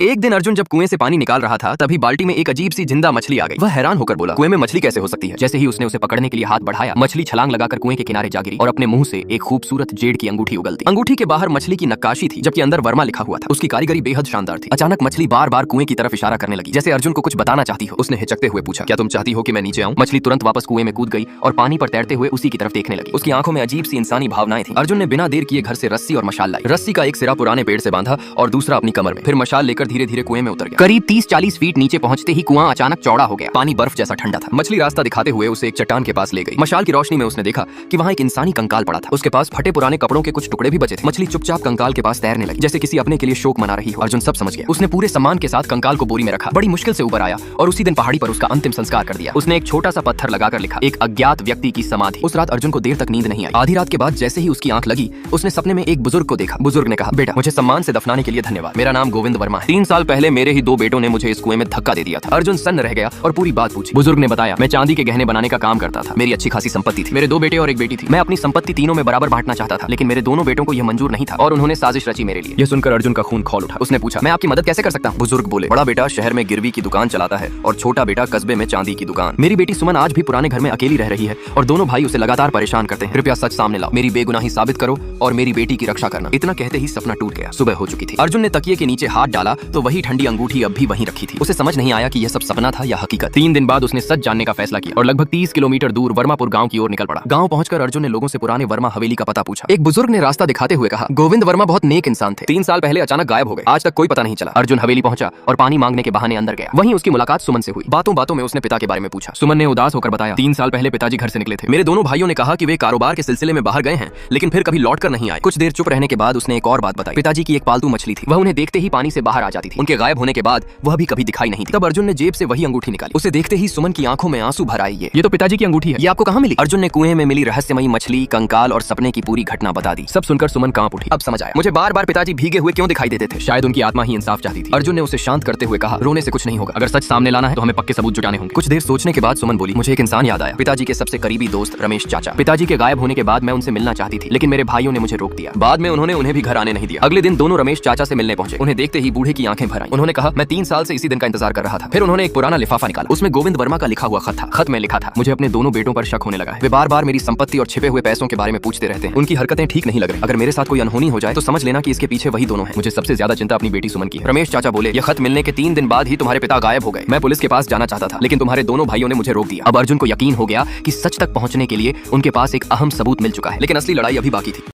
एक दिन अर्जुन जब कुएं से पानी निकाल रहा था तभी बाल्टी में एक अजीब सी जिंदा मछली आ गई। वह हैरान होकर बोला, कुएं में मछली कैसे हो सकती है? जैसे ही उसने उसे पकड़ने के लिए हाथ बढ़ाया, मछली छलांग लगाकर कुएं के किनारे जा गिरी और अपने मुंह से एक खूबसूरत जेड की अंगूठी उगलती। अंगूठी के बाहर मछली की नक्काशी थी, जबकि अंदर वर्मा लिखा हुआ था। उसकी कारीगरी बेहद शानदार थी। अचानक मछली बार बार कुएं की तरफ इशारा करने लगी, जैसे अर्जुन को कुछ बताना चाहती हो। उसने हिचकते हुए पूछा, क्या तुम चाहती हो कि मैं नीचे आऊं? मछली तुरंत वापस कुएं में कूद गई और पानी पर तैरते हुए उसी की तरफ देखने लगी। उसकी आंखों में अजीब सी इंसानी भावनाएं थी। अर्जुन ने बिना देर किए घर से रस्सी और मशाल लाई। रस्सी का एक सिरा पुराने पेड़ से बांधा और दूसरा अपनी कमर में, फिर मशाल लेकर धीरे धीरे कुएं में उतर गया। करीब 30-40 फीट नीचे पहुंचते ही कुआं अचानक चौड़ा हो गया। पानी बर्फ जैसा ठंडा था। मछली रास्ता दिखाते हुए उसे एक चट्टान के पास ले गई। मशाल की रोशनी में उसने देखा कि वहां एक इंसानी कंकाल पड़ा था। उसके पास फटे पुराने कपड़ों के कुछ टुकड़े भी बचे थे। मछली चुपचाप कंकाल के पास तैरने लगी, जैसे किसी अपने के लिए शोक मना रही हो। अर्जुन सब समझ गया। उसने पूरे सम्मान के साथ कंकाल को बोरी में रखा, बड़ी मुश्किल से ऊपर आया और उसी दिन पहाड़ी पर उसका अंतिम संस्कार कर दिया। उसने एक छोटा सा पत्थर लगाकर लिखा, एक अज्ञात व्यक्ति की समाधि। उस रात अर्जुन को देर तक नींद नहीं आई। आधी रात के बाद जैसे ही उसकी आंख लगी, उसने सपने में एक बुजुर्ग को देखा। बुजुर्ग ने कहा, बेटा, मुझे सम्मान से दफनाने के लिए धन्यवाद। मेरा नाम गोविंद वर्मा है। 3 साल पहले मेरे ही 2 बेटों ने मुझे इस कुएं में धक्का दे दिया था। अर्जुन सन्न रह गया और पूरी बात पूछी। बुजुर्ग ने बताया, मैं चांदी के गहने बनाने का काम करता था। मेरी अच्छी खासी संपत्ति थी। मेरे 2 बेटे और एक बेटी थी। मैं अपनी संपत्ति तीनों में बराबर बांटना चाहता था, लेकिन मेरे दोनों बेटों को यह मंजूर नहीं था और उन्होंने साजिश रची मेरे लिए। यह सुनकर अर्जुन का खून खौल उठा। उसने पूछा, मैं आपकी मदद कैसे कर सकता हूँ? बुजुर्ग बोले, बड़ा बेटा शहर में गिरवी की दुकान चलाता है और छोटा बेटा कस्बे में चांदी की दुकान। मेरी बेटी सुमन आज भी पुराने घर में अकेली रह रही है और दोनों भाई उसे लगातार परेशान करते हैं। कृपया सच सामने लाओ, मेरी बेगुनाही साबित करो और मेरी बेटी की रक्षा करना। इतना कहते ही सपना टूट गया। सुबह हो चुकी थी। अर्जुन ने तकिए के नीचे हाथ डाला तो वही ठंडी अंगूठी अब भी वहीं रखी थी। उसे समझ नहीं आया कि यह सब सपना था या हकीकत। 3 दिन बाद उसने सच जानने का फैसला किया और लगभग 30 किलोमीटर दूर वर्मापुर गांव की ओर निकल पड़ा। गांव पहुंचकर अर्जुन ने लोगों से पुराने वर्मा हवेली का पता पूछा। एक बुजुर्ग ने रास्ता दिखाते हुए कहा, गोविंद वर्मा बहुत नेक इंसान थे। 3 साल पहले अचानक गायब हो गए। आज तक कोई पता नहीं चला। अर्जुन हवेली पहुंचा और पानी मांगने के बहाने अंदर गया। वहीं उसकी मुलाकात सुमन से हुई। बातों बातों में उसने पिता के बारे में पूछा। सुमन ने उदास होकर बताया, 3 साल पहले पिताजी घर से निकले थे। मेरे दोनों भाइयों ने कहा कि वे कारोबार के सिलसिले में बाहर गए हैं, लेकिन फिर कभी लौट कर नहीं आए। कुछ देर चुप रहने के बाद उसने एक और बात बताई। पिताजी की एक पालतू मछली थी। वह उन्हें देखते ही पानी से बाहर आ जाती थी। उनके गायब होने के बाद वह भी कभी दिखाई नहीं थी। तब अर्जुन ने जेब से वही अंगूठी निकाली। उसे देखते ही सुमन की आंखों में आंसू भर आए। ये तो पिताजी की अंगूठी है। ये आपको कहां मिली? अर्जुन ने कुएं में मिली रहस्यमयी मछली, कंकाल और सपने की पूरी घटना बता दी। सब सुनकर सुमन कांप उठी। अब समझ आया, मुझे बार बार पिताजी भीगे हुए क्यों दिखाई देते थे। शायद उनकी आत्मा ही इंसाफ चाहती थी। अर्जुन ने उसे शांत करते हुए कहा, रोने से कुछ नहीं होगा। अगर सच सामने लाना है तो हमें पक्के सबूत जुटाने होंगे। कुछ देर सोचने के बाद सुमन बोली, मुझे एक इंसान याद आया। पिताजी के सबसे करीबी दोस्त रमेश चाचा। पिताजी के गायब होने के बाद मैं उनसे मिलना चाहती थी, लेकिन मेरे भाइयों ने मुझे रोक दिया। बाद में उन्हें भी घर आने नहीं दिया। अगले दिन दोनों रमेश चाचा से मिलने पहुंचे। उन्हें देखते ही बूढ़े की आंखें भर आईं। उन्होंने कहा, मैं 3 साल से इसी दिन का इंतजार कर रहा था। फिर उन्होंने एक पुराना लिफाफा निकाला। उसमें गोविंद वर्मा का लिखा हुआ खत था। खत में लिखा था, मुझे अपने दोनों बेटों पर शक होने लगा है। वे बार बार मेरी संपत्ति और छिपे हुए पैसों के बारे में पूछते रहते हैं। उनकी हरकतें ठीक नहीं लग रही। अगर मेरे साथ कोई अनहोनी हो जाए तो समझ लेना कि इसके पीछे वही दोनों हैं। मुझे सबसे ज्यादा चिंता अपनी बेटी सुमन की है। रमेश चाचा बोले, यह खत मिलने के 3 दिन बाद ही तुम्हारे पिता गायब हो गए। मैं पुलिस के पास जाना चाहता था, लेकिन तुम्हारे दोनों भाइयों ने मुझे रोक दिया। अब अर्जुन को यकीन हो गया कि सच तक पहुंचने के लिए उनके पास एक अहम सबूत मिल चुका है, लेकिन असली लड़ाई अभी बाकी थी।